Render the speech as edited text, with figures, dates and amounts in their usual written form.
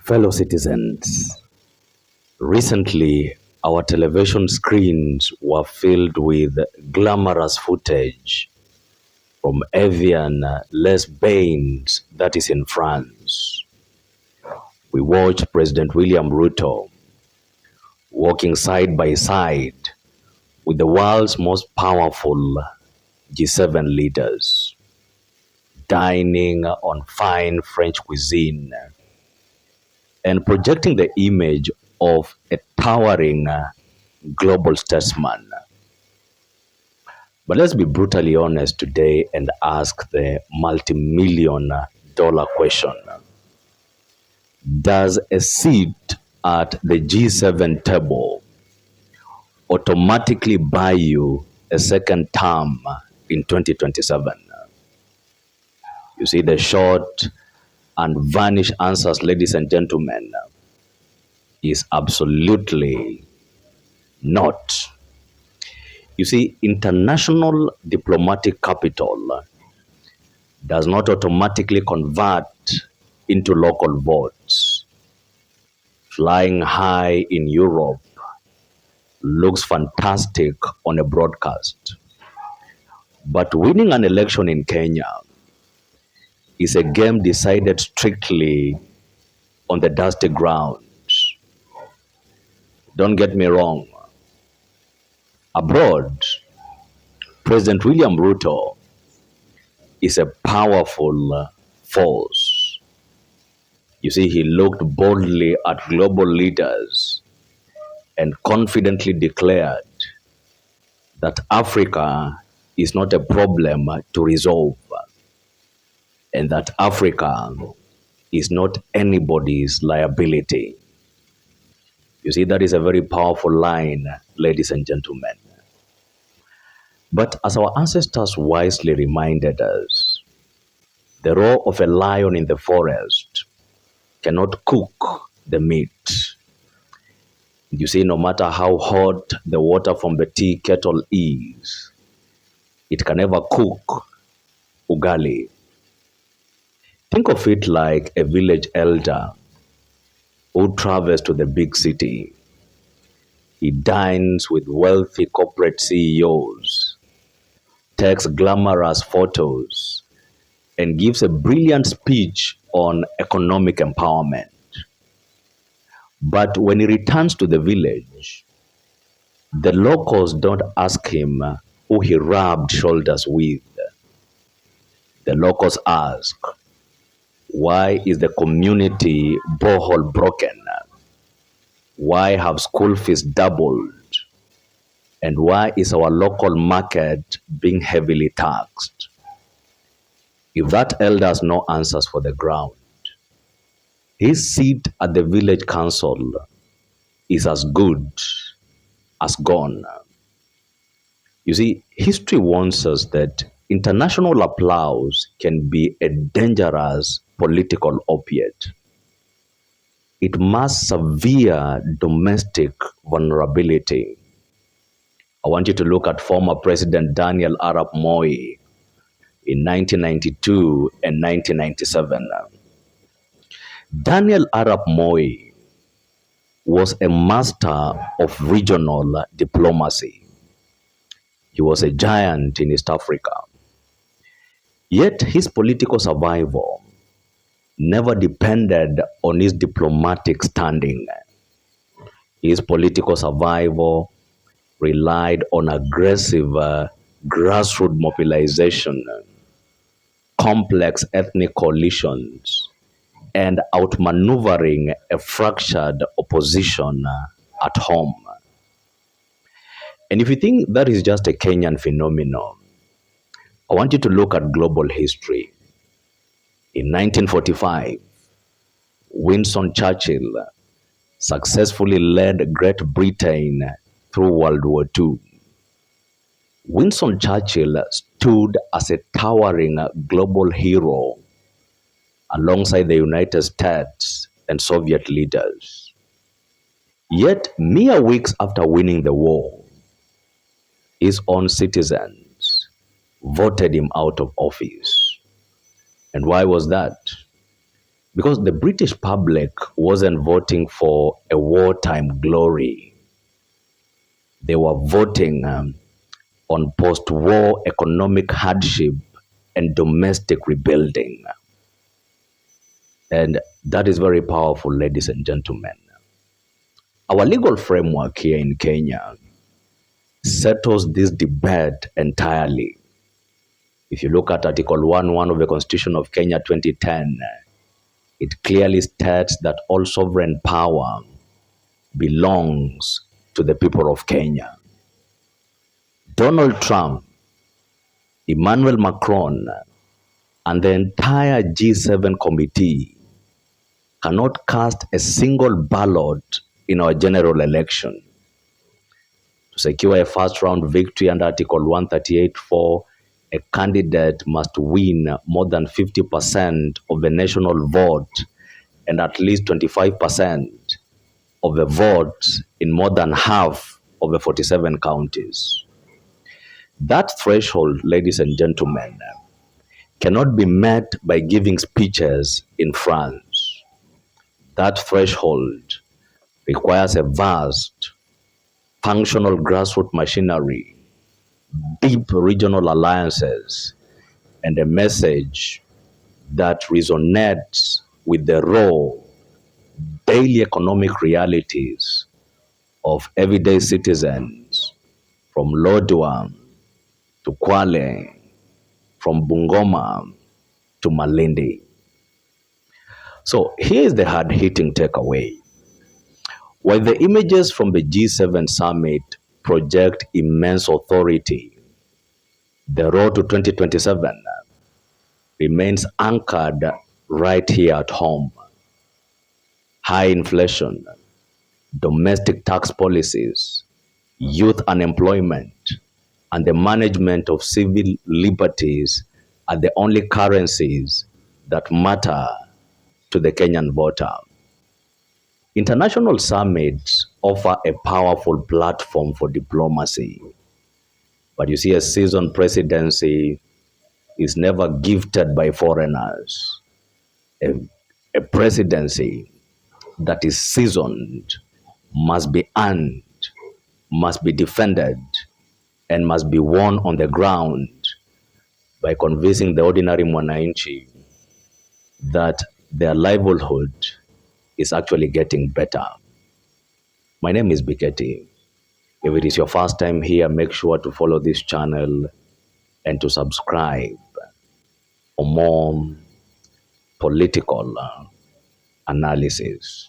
Fellow citizens, recently our television screens were filled with glamorous footage from Evian Les Bains, that is in France. We watched President William Ruto walking side by side with the world's most powerful G7 leaders, dining on fine French cuisine and projecting the image of a towering global statesman. But let's be brutally honest today and ask the multi-million dollar question. Does a seat at the G7 table automatically buy you a second term in 2027? You see, the short and vanished answers, ladies and gentlemen, is absolutely not. You see, international diplomatic capital does not automatically convert into local votes. Flying high in Europe looks fantastic on a broadcast, but winning an election in Kenya is a game decided strictly on the dusty ground. Don't get me wrong. Abroad, President William Ruto is a powerful force. You see, he looked boldly at global leaders and confidently declared that Africa is not a problem to resolve and that Africa is not anybody's liability. You see, that is a very powerful line, ladies and gentlemen. But as our ancestors wisely reminded us, the roar of a lion in the forest cannot cook the meat. You see, no matter how hot the water from the tea kettle is, it can never cook ugali. Think of it like a village elder who travels to the big city. He dines with wealthy corporate CEOs, takes glamorous photos, and gives a brilliant speech on economic empowerment. But when he returns to the village, the locals don't ask him who he rubbed shoulders with. The locals ask, why is the community borehole broken? Why have school fees doubled? And why is our local market being heavily taxed? If that elder has no answers for the ground, his seat at the village council is as good as gone. You see, history warns us that international applause can be a dangerous political opiate. It masks severe domestic vulnerability. I want you to look at former President Daniel Arap Moi in 1992 and 1997. Daniel Arap Moi was a master of regional diplomacy. He was a giant in East Africa. Yet his political survival never depended on his diplomatic standing. His political survival relied on aggressive grassroots mobilization, complex ethnic coalitions, and outmaneuvering a fractured opposition at home. And if you think that is just a Kenyan phenomenon, I want you to look at global history. In 1945, Winston Churchill successfully led Great Britain through World War II. Winston Churchill stood as a towering global hero alongside the United States and Soviet leaders. Yet, mere weeks after winning the war, his own citizens voted him out of office. And why was that? Because the British public wasn't voting for a wartime glory. They were voting on post-war economic hardship and domestic rebuilding. And that is very powerful, ladies and gentlemen. Our legal framework here in Kenya settles this debate entirely. If you look at Article 1.1 of the Constitution of Kenya 2010, it clearly states that all sovereign power belongs to the people of Kenya. Donald Trump, Emmanuel Macron, and the entire G7 committee cannot cast a single ballot in our general election. To secure a first-round victory under Article 138(4), a candidate must win more than 50% of the national vote and at least 25% of the votes in more than half of the 47 counties. That threshold, ladies and gentlemen, cannot be met by giving speeches in France. That threshold requires a vast, functional grassroots machinery, deep regional alliances, and a message that resonates with the raw, daily economic realities of everyday citizens from Lodwar to Kwale, from Bungoma to Malindi. So here's the hard-hitting takeaway. While the images from the G7 summit project immense authority, the road to 2027 remains anchored right here at home. High inflation, domestic tax policies, youth unemployment, and the management of civil liberties are the only currencies that matter to the Kenyan voter. International summits offer a powerful platform for diplomacy. But you see, a seasoned presidency is never gifted by foreigners. A presidency that is seasoned must be earned, must be defended, and must be won on the ground by convincing the ordinary mwananchi that their livelihood is actually getting better. My name is Biketi. If it is your first time here, make sure to follow this channel and to subscribe for more political analysis.